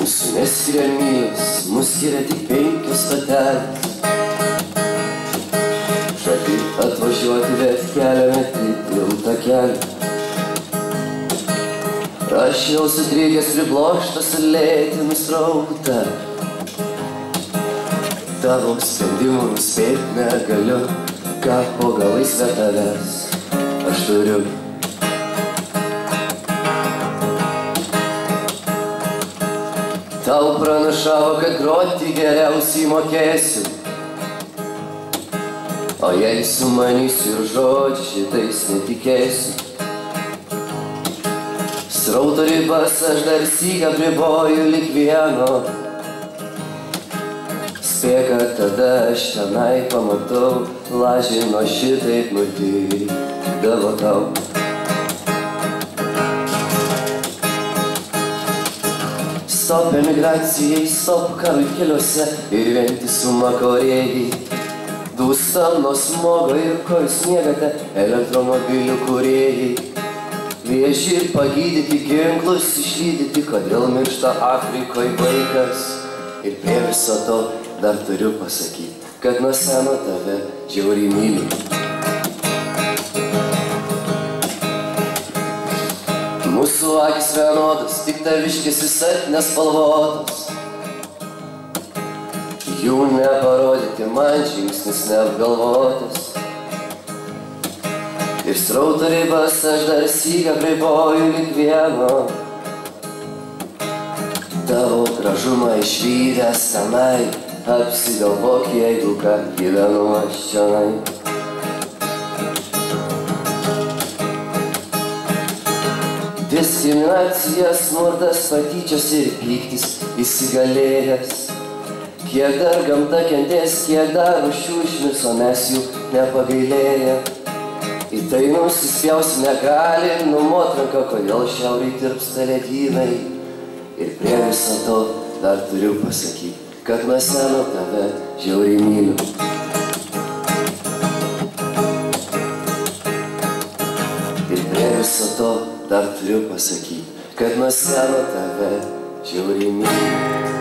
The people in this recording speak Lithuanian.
Mūsų neskiria mylios, mus skiria tik 5 stotelės. Žadi atvažiuoti, bet kelią meti ilgą kelią. Aš jau sutrykęs priblokštas ir lėtinu srautą. Tavo sprendimų nuspėti negaliu, ką po galais be tavęs aš turiu. Tau pranašavo, kad groti geriausiai mokėsiu, o jei sumanysiu ir žodžiu šitais netikėsiu. Srauto ribas aš dar sykį apriboju lik vieno. Spėk, kad tada aš tenai pamatau, lažino šitaip nutikdavo tau. Stop emigracijai, stop karui keliuose ir vientisumą Korėjai. Dūstam nuo smogo ir ko jūs miegate, elektromobilių kūrėjai. Vėžį pagydyti, ginklus išlydyti, kodėl miršta Afrikoj vaikas. Ir prie viso to dar turiu pasakyti, kad nuo seno tave žiauriai myliu. Mūsų akis vienodas, tik taviškis visat nespalvotas. Jų neparodyti man žingsnis neapgalvotas. Ir srauto ribas aš dar sykį apriboju lik vieno. Tavo gražumą išvydęs tenai, apsigalvok, jeigu ką gyvenu aš čionai. Diskriminacija, smurtas, patyčios ir pyktis įsigalėjęs. Kiek dar gamta kentės, kiek dar rūšių išmirs, o mes jų nepagailėję. Į tai nusispjausi negali, numot ranką, kodėl šiauriai tirpsta ledynai. Ir prie viso to dar turiu pasakyti, kad nuo seno tave žiauriai myliu. Ir prie viso to dar turiu pasakyti, kad nuo seno tave žiauriai myliu.